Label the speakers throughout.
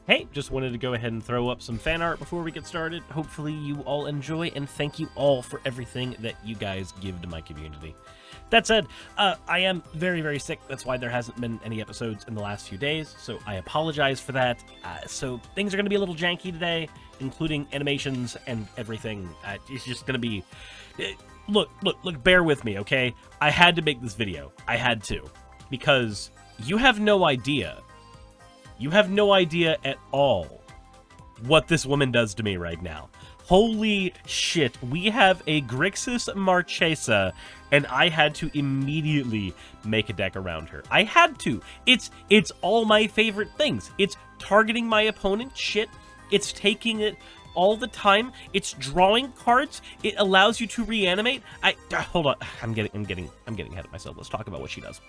Speaker 1: Hey, just wanted to go ahead and throw up some fan art before we get started. Hopefully you all enjoy, and thank you all for everything that you guys give to my community. That said, I am very, very sick. That's why there hasn't been any episodes in the last few days, so I apologize for that. So things are going to be a little janky today, including animations and everything. It's just going to be... Look, bear with me, okay? I had to make this video. I had to. Because you have no idea. You have no idea at all what this woman does to me right now. Holy shit, we have a Grixis Marchesa, and I had to immediately make a deck around her. I had to. It's all my favorite things. It's targeting my opponent shit. It's taking it all the time. It's drawing cards. It allows you to reanimate. Hold on. I'm getting ahead of myself. Let's talk about what she does.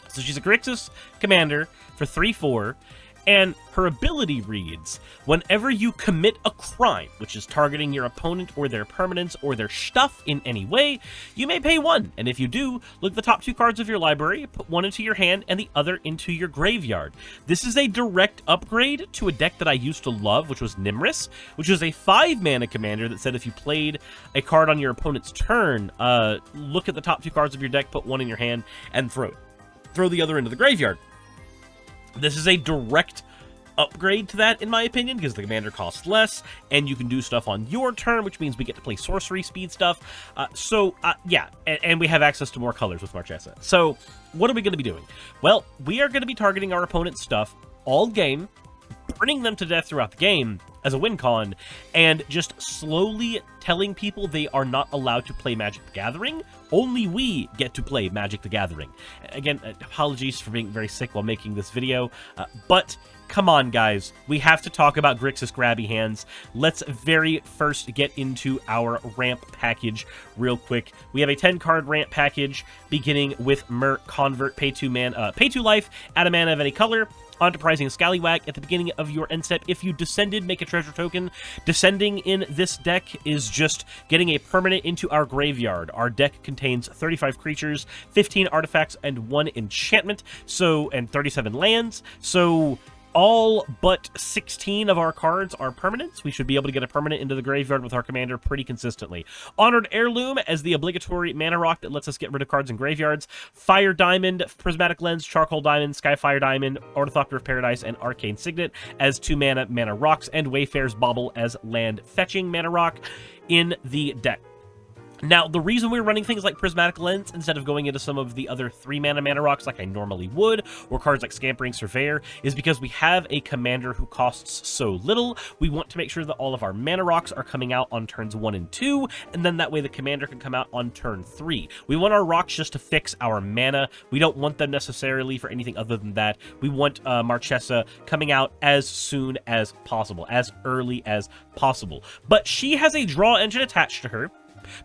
Speaker 1: So she's a Grixis commander for 3/4, and her ability reads, whenever you commit a crime, which is targeting your opponent or their permanents or their stuff in any way, you may pay 1. And if you do, look at the top 2 cards of your library, put 1 into your hand and the other into your graveyard. This is a direct upgrade to a deck that I used to love, which was Nimrus, which was a 5-mana commander that said if you played a card on your opponent's turn, look at the top 2 cards of your deck, put 1 in your hand, and throw the other into the graveyard. This is a direct upgrade to that, in my opinion, because the commander costs less, and you can do stuff on your turn, which means we get to play sorcery speed stuff. Yeah, and we have access to more colors with Marchesa. So, what are we going to be doing? Well, we are going to be targeting our opponent's stuff all game, burning them to death throughout the game as a win con, and just slowly telling people they are not allowed to play Magic the Gathering. Only we get to play Magic the Gathering. Again, apologies for being very sick while making this video, but come on, guys. We have to talk about Grixis Grabby Hands. Let's very first get into our ramp package real quick. We have a 10-card ramp package beginning with Mer Convert, pay 2 life, add a mana of any color. Enterprising Scallywag at the beginning of your end step. If you descended, make a treasure token. Descending in this deck is just getting a permanent into our graveyard. Our deck contains 35 creatures, 15 artifacts, and 1 enchantment, and 37 lands. So all but 16 of our cards are permanents. We should be able to get a permanent into the graveyard with our commander pretty consistently. Honored Heirloom as the obligatory mana rock that lets us get rid of cards in graveyards. Fire Diamond, Prismatic Lens, Charcoal Diamond, Skyfire Diamond, Ornithopter of Paradise, and Arcane Signet as 2 mana rocks, and Wayfarer's Bauble as land fetching mana rock in the deck. Now, the reason we're running things like Prismatic Lens instead of going into some of the other 3-mana rocks like I normally would, or cards like Scampering Surveyor, is because we have a commander who costs so little. We want to make sure that all of our mana rocks are coming out on turns 1 and 2, and then that way the commander can come out on turn 3. We want our rocks just to fix our mana. We don't want them necessarily for anything other than that. We want Marchesa coming out as soon as possible, as early as possible. But she has a draw engine attached to her.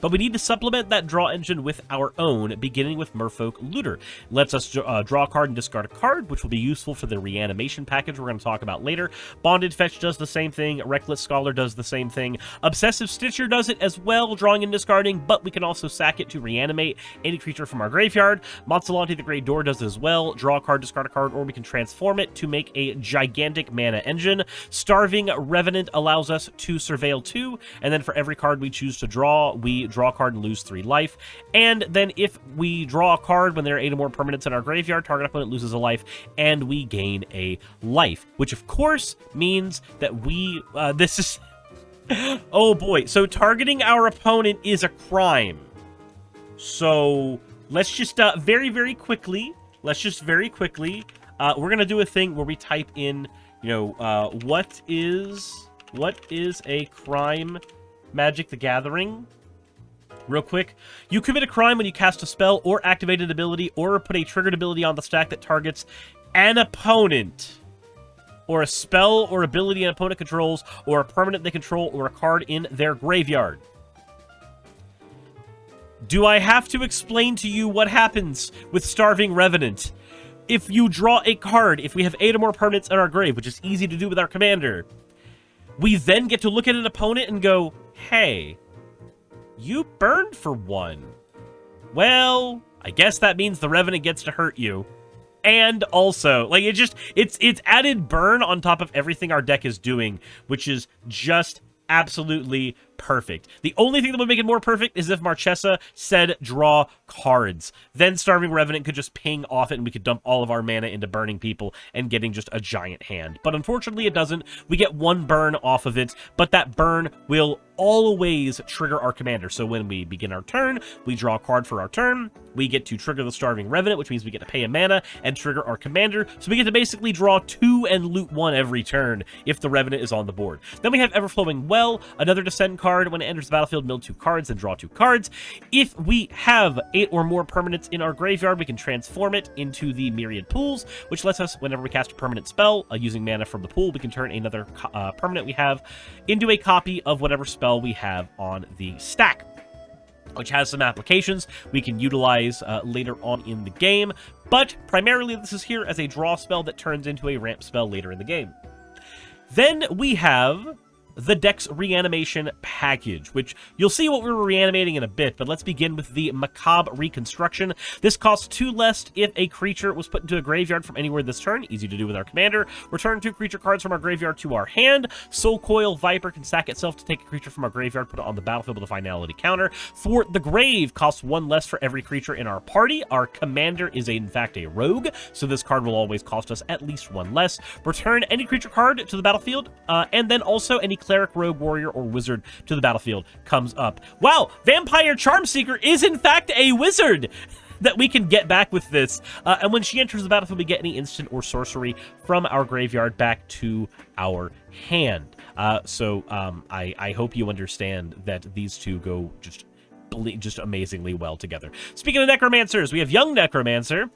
Speaker 1: But we need to supplement that draw engine with our own, beginning with Merfolk Looter. Lets us draw a card and discard a card, which will be useful for the Reanimation package we're going to talk about later. Bonded Fetch does the same thing. Reckless Scholar does the same thing. Obsessive Stitcher does it as well, drawing and discarding, but we can also sack it to reanimate any creature from our graveyard. Monsalante the Grey Door does it as well. Draw a card, discard a card, or we can transform it to make a gigantic mana engine. Starving Revenant allows us to Surveil 2, and then for every card we choose to draw, we draw a card and lose 3 life. And then if we draw a card when there are 8 or more permanents in our graveyard, target opponent loses a life, and we gain a life. Which, of course, means that we... this is... oh, boy. So targeting our opponent is a crime. So let's just very, very quickly... we're going to do a thing where we type in, what is a crime Magic the Gathering? Real quick, you commit a crime when you cast a spell or activate an ability or put a triggered ability on the stack that targets an opponent, or a spell or ability an opponent controls, or a permanent they control, or a card in their graveyard. Do I have to explain to you what happens with Starving Revenant? If you draw a card, if we have 8 or more permanents in our grave, which is easy to do with our commander, we then get to look at an opponent and go, hey, you burned for 1. Well, I guess that means the Revenant gets to hurt you. And also, like, it's added burn on top of everything our deck is doing, which is just absolutely perfect. The only thing that would make it more perfect is if Marchesa said draw cards. Then Starving Revenant could just ping off it and we could dump all of our mana into burning people and getting just a giant hand. But unfortunately it doesn't. We get one burn off of it, but that burn will always trigger our commander. So when we begin our turn, we draw a card for our turn. We get to trigger the Starving Revenant, which means we get to pay a mana and trigger our commander. So we get to basically draw 2 and loot 1 every turn if the Revenant is on the board. Then we have Everflowing Well, another Descend card. When it enters the battlefield, mill 2 cards and draw 2 cards. If we have 8 or more permanents in our graveyard, we can transform it into the Myriad Pools, which lets us, whenever we cast a permanent spell using mana from the pool, we can turn another permanent we have into a copy of whatever spell we have on the stack, which has some applications we can utilize later on in the game, but primarily this is here as a draw spell that turns into a ramp spell later in the game. Then we have the deck's Reanimation package, which you'll see what we're reanimating in a bit, but let's begin with the Macabre Reconstruction. This costs 2 less if a creature was put into a graveyard from anywhere this turn. Easy to do with our commander. Return 2 creature cards from our graveyard to our hand. Soul Coil Viper can sack itself to take a creature from our graveyard, put it on the battlefield with a finality counter. For the Grave, costs 1 less for every creature in our party. Our commander is in fact a rogue, so this card will always cost us at least 1 less. Return any creature card to the battlefield, and then also any Cleric, Rogue, Warrior, or Wizard to the battlefield comes up. Wow, Vampire Charmseeker is in fact a wizard that we can get back with this. And when she enters the battlefield, we get any instant or sorcery from our graveyard back to our hand. I hope you understand that these two go just amazingly well together. Speaking of Necromancers, we have Young Necromancer.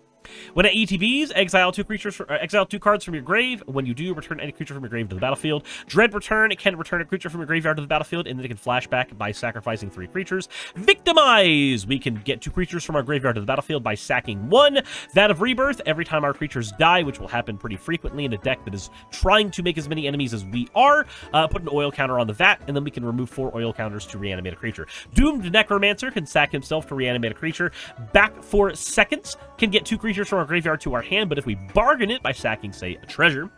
Speaker 1: When it ETBs, exile 2 cards from your grave. When you do, return any creature from your grave to the battlefield. Dread Return, it can return a creature from your graveyard to the battlefield, and then it can flash back by sacrificing 3 creatures. Victimize! We can get 2 creatures from our graveyard to the battlefield by sacking 1. That of Rebirth, every time our creatures die, which will happen pretty frequently in a deck that is trying to make as many enemies as we are, put an oil counter on the vat, and then we can remove 4 oil counters to reanimate a creature. Doomed Necromancer can sack himself to reanimate a creature. Back for seconds, can get 2 creatures from our graveyard to our hand, but if we bargain it by sacking, say, a treasure,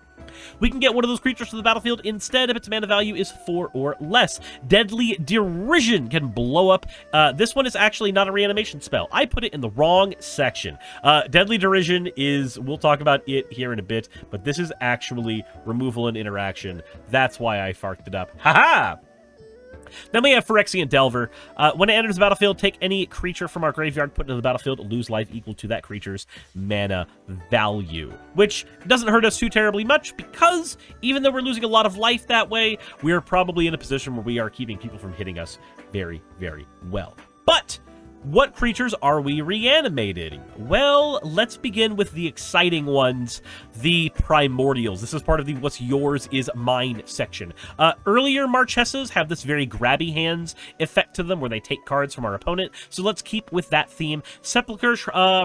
Speaker 1: we can get one of those creatures to the battlefield instead if its mana value is 4 or less. Deadly Derision can blow up. This one is actually not a reanimation spell. I put it in the wrong section. Deadly Derision is, we'll talk about it here in a bit, but this is actually removal and interaction. That's why I farked it up. Haha! Then we have Phyrexian Delver. When it enters the battlefield, take any creature from our graveyard, put it into the battlefield, lose life equal to that creature's mana value. Which doesn't hurt us too terribly much, because even though we're losing a lot of life that way, we are probably in a position where we are keeping people from hitting us very, very well. But what creatures are we reanimating? Well, let's begin with the exciting ones, the Primordials. This is part of the What's Yours is Mine section. Earlier Marchesas have this very grabby hands effect to them where they take cards from our opponent, so let's keep with that theme. Sepulchre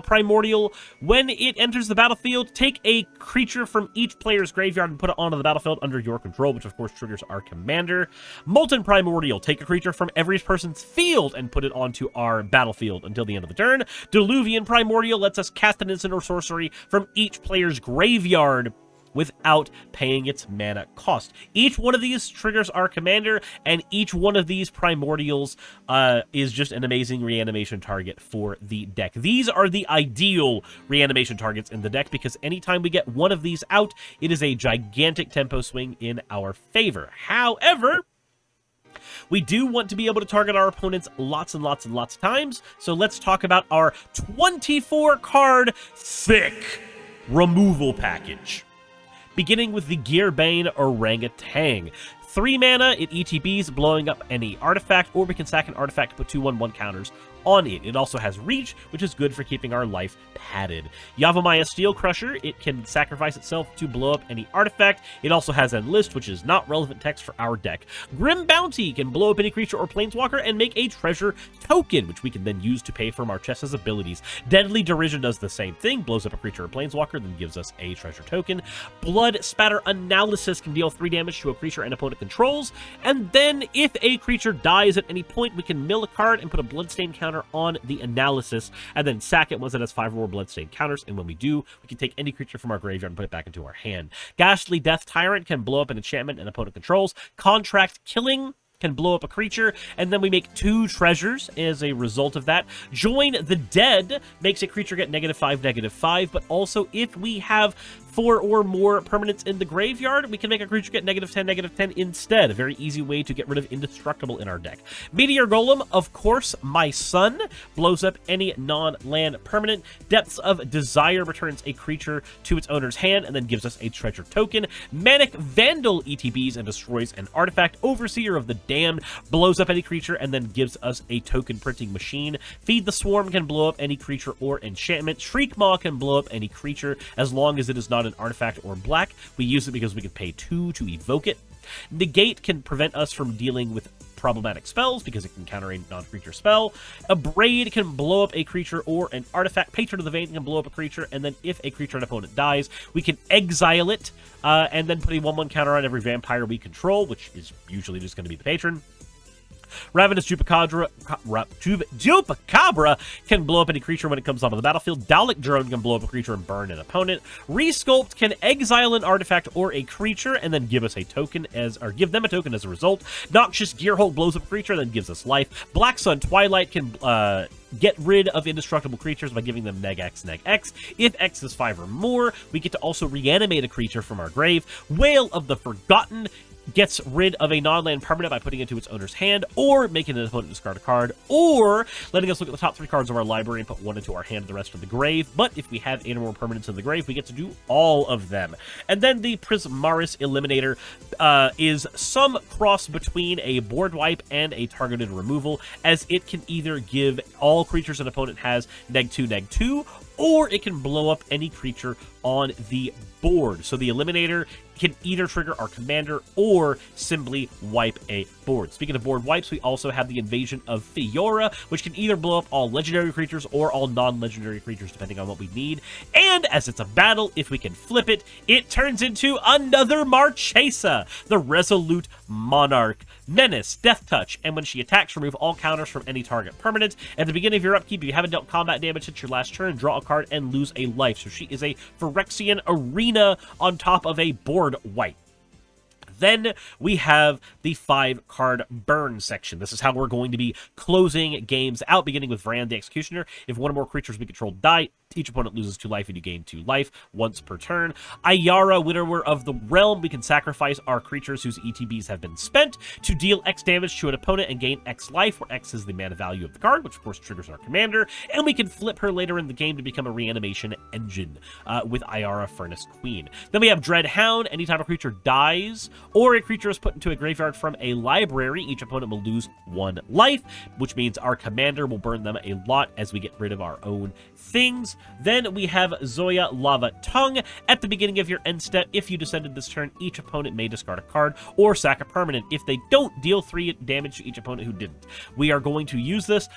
Speaker 1: Primordial, when it enters the battlefield, take a creature from each player's graveyard and put it onto the battlefield under your control, which of course triggers our commander. Molten Primordial, take a creature from every person's field and put it onto our battlefield until the end of the turn. Diluvian Primordial lets us cast an instant or sorcery from each player's graveyard without paying its mana cost. Each one of these triggers our commander, and each one of these Primordials is just an amazing reanimation target for the deck. These are the ideal reanimation targets in the deck, because anytime we get one of these out, it is a gigantic tempo swing in our favor. However, we do want to be able to target our opponents lots and lots and lots of times, so let's talk about our 24-card thick removal package. Beginning with the Gearbane Orangutan. 3 mana, it ETBs, blowing up any artifact, or we can sack an artifact to put 2/1/1 counters on it. It also has reach, which is good for keeping our life padded. Yavimaya Steel Crusher, it can sacrifice itself to blow up any artifact. It also has Enlist, which is not relevant text for our deck. Grim Bounty can blow up any creature or planeswalker and make a treasure token, which we can then use to pay for Marchesa's abilities. Deadly Derision does the same thing, blows up a creature or planeswalker, then gives us a treasure token. Blood Spatter Analysis can deal 3 damage to a creature and opponent controls, and then if a creature dies at any point, we can mill a card and put a Bloodstain counter counter on the analysis, and then sack it once it has 5 or more bloodstained counters, and when we do, we can take any creature from our graveyard and put it back into our hand. Ghastly Death Tyrant can blow up an enchantment an opponent controls. Contract Killing can blow up a creature, and then we make 2 treasures as a result of that. Join the Dead makes a creature get -5/-5, but also if we have 4 or more permanents in the graveyard, we can make a creature get -10/-10 instead. A very easy way to get rid of Indestructible in our deck. Meteor Golem, of course, my son, blows up any non-land permanent. Depths of Desire returns a creature to its owner's hand and then gives us a treasure token. Manic Vandal ETBs and destroys an artifact. Overseer of the Damned blows up any creature and then gives us a token printing machine. Feed the Swarm can blow up any creature or enchantment. Shriekmaw can blow up any creature as long as it is not an artifact or black. We use it because we can pay 2 to evoke it. Negate can prevent us from dealing with problematic spells because it can counter a non-creature spell. Abrade can blow up a creature or an artifact. Patron of the Vein can blow up a creature, and then if a creature and opponent dies, we can exile it, and then put a 1/1 counter on every vampire we control, which is usually just going to be the patron. Ravenous Chupacabra can blow up any creature when it comes onto the battlefield. Dalek Drone can blow up a creature and burn an opponent. Resculpt can exile an artifact or a creature and then give us a token give them a token as a result. Noxious Gearhulk blows up a creature and then gives us life. Black Sun Twilight can get rid of indestructible creatures by giving them neg-X, neg-X. If X is 5 or more, we get to also reanimate a creature from our grave. Whale of the Forgotten gets rid of a non-land permanent by putting it into its owner's hand, or making an opponent discard a card, or letting us look at the top 3 cards of our library and put 1 into our hand and the rest of the grave. But if we have 8 or more permanents in the grave, we get to do all of them. And then the Prismaris Eliminator is some cross between a board wipe and a targeted removal, as it can either give all creatures an opponent has -2/-2, or it can blow up any creature on the board. So the Eliminator can either trigger our commander or simply wipe a board. Speaking of board wipes, we also have the Invasion of Fiora, which can either blow up all legendary creatures or all non-legendary creatures, depending on what we need. And as it's a battle, if we can flip it, it turns into another Marchesa, the Resolute Monarch. Menace, Death Touch, and when she attacks, remove all counters from any target permanent. At the beginning of your upkeep, if you haven't dealt combat damage since your last turn, draw a card and lose a life. So she is a Phyrexian Arena on top of a board wipe. Then we have the 5-card burn section. This is how we're going to be closing games out, beginning with Vrand the Executioner. If 1 or more creatures we control die, each opponent loses 2 life and you gain 2 life once per turn. Ayara, Widower of the Realm. We can sacrifice our creatures whose ETBs have been spent to deal X damage to an opponent and gain X life, where X is the mana value of the card, which of course triggers our commander. And we can flip her later in the game to become a reanimation engine with Ayara, Furnace Queen. Then we have Dreadhound. Anytime a creature dies or a creature is put into a graveyard from a library, each opponent will lose 1 life, which means our commander will burn them a lot as we get rid of our own things. Then we have Zoya Lava Tongue. At the beginning of your end step, if you descended this turn, each opponent may discard a card or sack a permanent. If they don't, deal 3 damage to each opponent who didn't. We are going to use this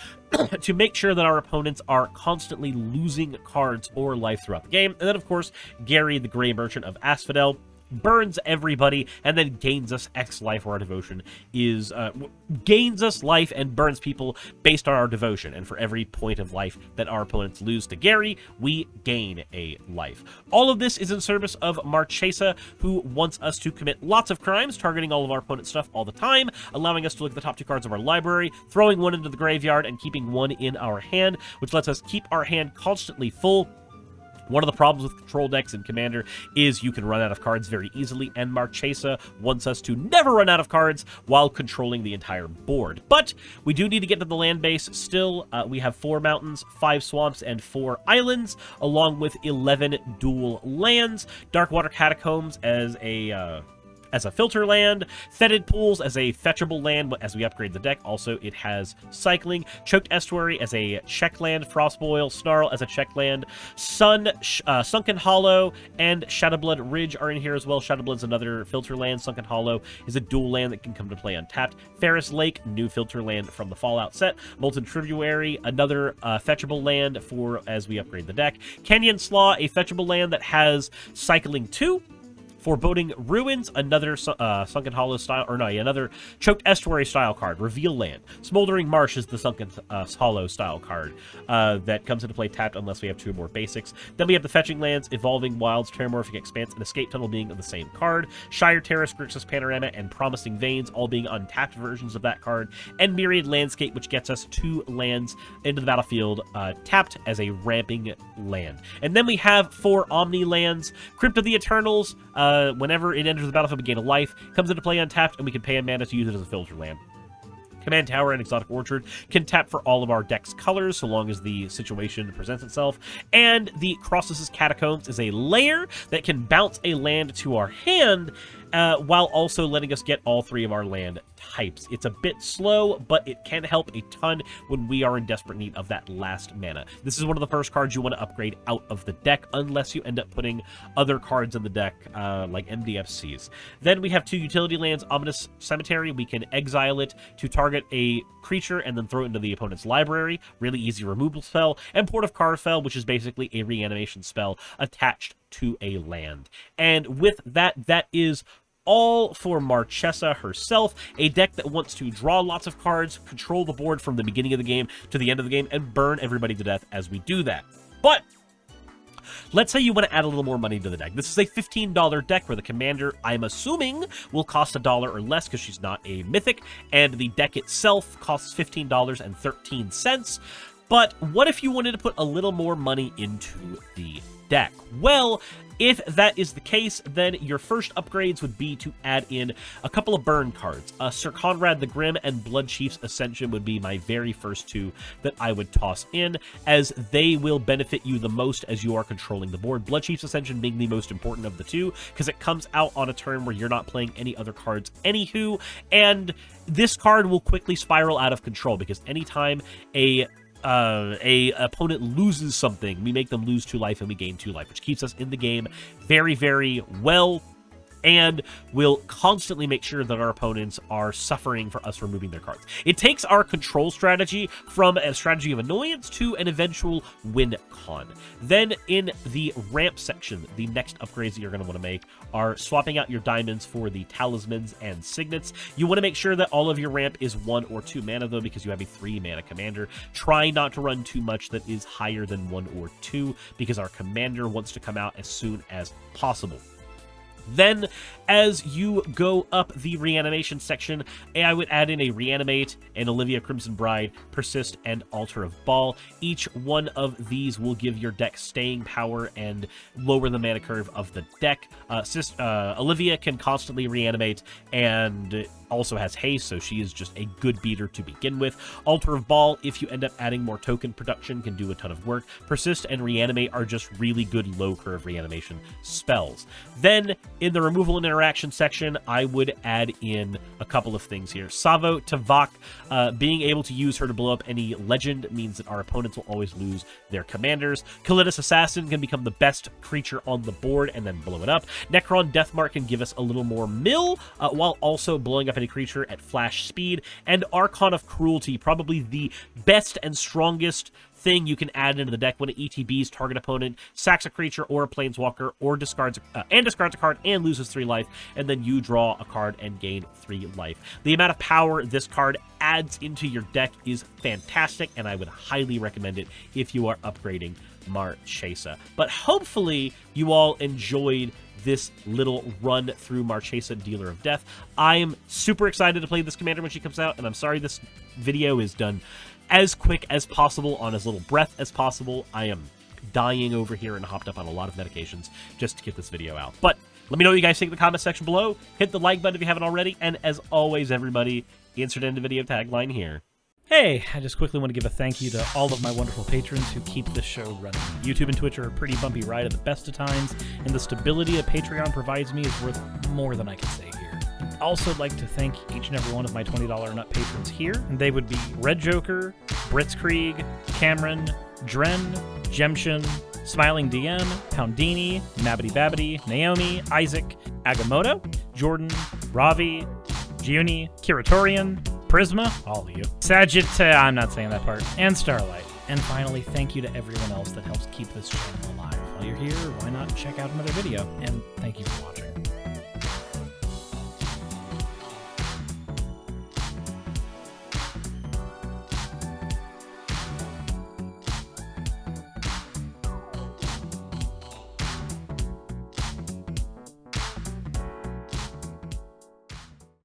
Speaker 1: to make sure that our opponents are constantly losing cards or life throughout the game. And then, of course, Gary, the Grey Merchant of Asphodel, burns everybody and then gains us X life, where our devotion is gains us life and burns people based on our devotion. And for every point of life that our opponents lose to Gary, we gain a life. All of this is in service of Marchesa, who wants us to commit lots of crimes, targeting all of our opponent's stuff all the time, allowing us to look at the top 2 cards of our library, throwing 1 into the graveyard, and keeping 1 in our hand, which lets us keep our hand constantly full. One of the problems with control decks in Commander is you can run out of cards very easily, and Marchesa wants us to never run out of cards while controlling the entire board. But we do need to get to the land base still. We have 4 mountains, 5 swamps, and 4 islands, along with 11 dual lands. Darkwater Catacombs as a filter land, Fetid Pools as a fetchable land as we upgrade the deck. Also, it has cycling. Choked Estuary as a check land, Frostboil, Snarl as a check land, Sunken Hollow, and Shadowblood Ridge are in here as well. Shadowblood's another filter land. Sunken Hollow is a dual land that can come to play untapped. Ferris Lake, new filter land from the Fallout set. Molten Tributary, another fetchable land for as we upgrade the deck. Canyon Slaw, a fetchable land that has cycling 2. Foreboding Ruins, another Sunken Hollow style, or no, another Choked Estuary style card. Reveal Land. Smoldering Marsh is the Sunken Hollow style card that comes into play tapped unless we have 2 more basics. Then we have the Fetching Lands, Evolving Wilds, Terramorphic Expanse, and Escape Tunnel being of the same card. Shire Terrace, Grixis Panorama, and Promising Veins all being untapped versions of that card. And Myriad Landscape, which gets us 2 lands into the battlefield tapped as a ramping land. And then we have 4 Omni lands. Crypt of the Eternals, whenever it enters the battlefield, we gain a life, comes into play untapped, and we can pay a mana to use it as a filter land. Command Tower and Exotic Orchard can tap for all of our deck's colors, so long as the situation presents itself. And the Crossus' Catacombs is a layer that can bounce a land to our hand, while also letting us get all 3 of our land types. It's a bit slow, but it can help a ton when we are in desperate need of that last mana. This is one of the first cards you want to upgrade out of the deck, unless you end up putting other cards in the deck, like MDFCs. Then we have 2 utility lands, Ominous Cemetery. We can exile it to target a creature and then throw it into the opponent's library. Really easy removal spell. And Port of Carfell, which is basically a reanimation spell attached to a land. And with that, that is all for Marchesa herself, a deck that wants to draw lots of cards, control the board from the beginning of the game to the end of the game, and burn everybody to death as we do that. But let's say you want to add a little more money to the deck. This is a $15 deck where the commander, I'm assuming, will cost $1 or less because she's not a mythic, and the deck itself costs $15.13. But what if you wanted to put a little more money into the deck? Well, if that is the case, then your first upgrades would be to add in a couple of burn cards. Sir Conrad the Grim and Blood Chief's Ascension would be my very first 2 that I would toss in, as they will benefit you the most as you are controlling the board. Blood Chief's Ascension being the most important of the 2, because it comes out on a turn where you're not playing any other cards anywho, and this card will quickly spiral out of control, because anytime a opponent loses something, we make them lose 2 life and we gain 2 life, which keeps us in the game very, very well, and will constantly make sure that our opponents are suffering for us removing their cards. It takes our control strategy from a strategy of annoyance to an eventual win con. Then in the ramp section, the next upgrades that you're going to want to make are swapping out your diamonds for the talismans and signets. You want to make sure that all of your ramp is 1 or 2 mana, though, because you have a 3 mana commander. Try not to run too much that is higher than 1 or 2, because our commander wants to come out as soon as possible. Then, as you go up the reanimation section, I would add in a Reanimate, an Olivia Crimson Bride, Persist, and Altar of Baal. Each one of these will give your deck staying power and lower the mana curve of the deck. Olivia can constantly reanimate and also has haste, so she is just a good beater to begin with. Altar of Baal, if you end up adding more token production, can do a ton of work. Persist and Reanimate are just really good low curve reanimation spells. Then, in the removal and interaction section, I would add in a couple of things here. Savo Tavak, being able to use her to blow up any legend means that our opponents will always lose their commanders. Kalidas Assassin can become the best creature on the board and then blow it up. Necron Deathmark can give us a little more mill, while also blowing up any creature at flash speed. And Archon of Cruelty, probably the best and strongest thing you can add into the deck when it ETBs target opponent, sacks a creature or a planeswalker, or discards a card and loses 3 life, and then you draw a card and gain 3 life. The amount of power this card adds into your deck is fantastic, and I would highly recommend it if you are upgrading Marchesa. But hopefully you all enjoyed this little run through Marchesa, Dealer of Death. I am super excited to play this commander when she comes out, and I'm sorry this video is done as quick as possible, on as little breath as possible. I am dying over here and hopped up on a lot of medications just to get this video out. But let me know what you guys think in the comment section below. Hit the like button if you haven't already. And as always, everybody, insert end of video tagline here.
Speaker 2: Hey, I just quickly want to give a thank you to all of my wonderful patrons who keep this show running. YouTube and Twitch are a pretty bumpy ride at the best of times, and the stability that Patreon provides me is worth more than I can say here. I'd also like to thank each and every one of my $20 and up patrons here, and they would be Red Joker, Britzkrieg, Cameron, Dren, Jemshin, Smiling DM, Poundini, Nabbity Babbity, Naomi, Isaac, Agamotto, Jordan, Ravi, Giuni, Kiratorian, Prisma, all of you, Sagitt, I'm not saying that part, and Starlight. And finally, thank you to everyone else that helps keep this channel alive. While you're here, why not check out another video? And thank you for watching.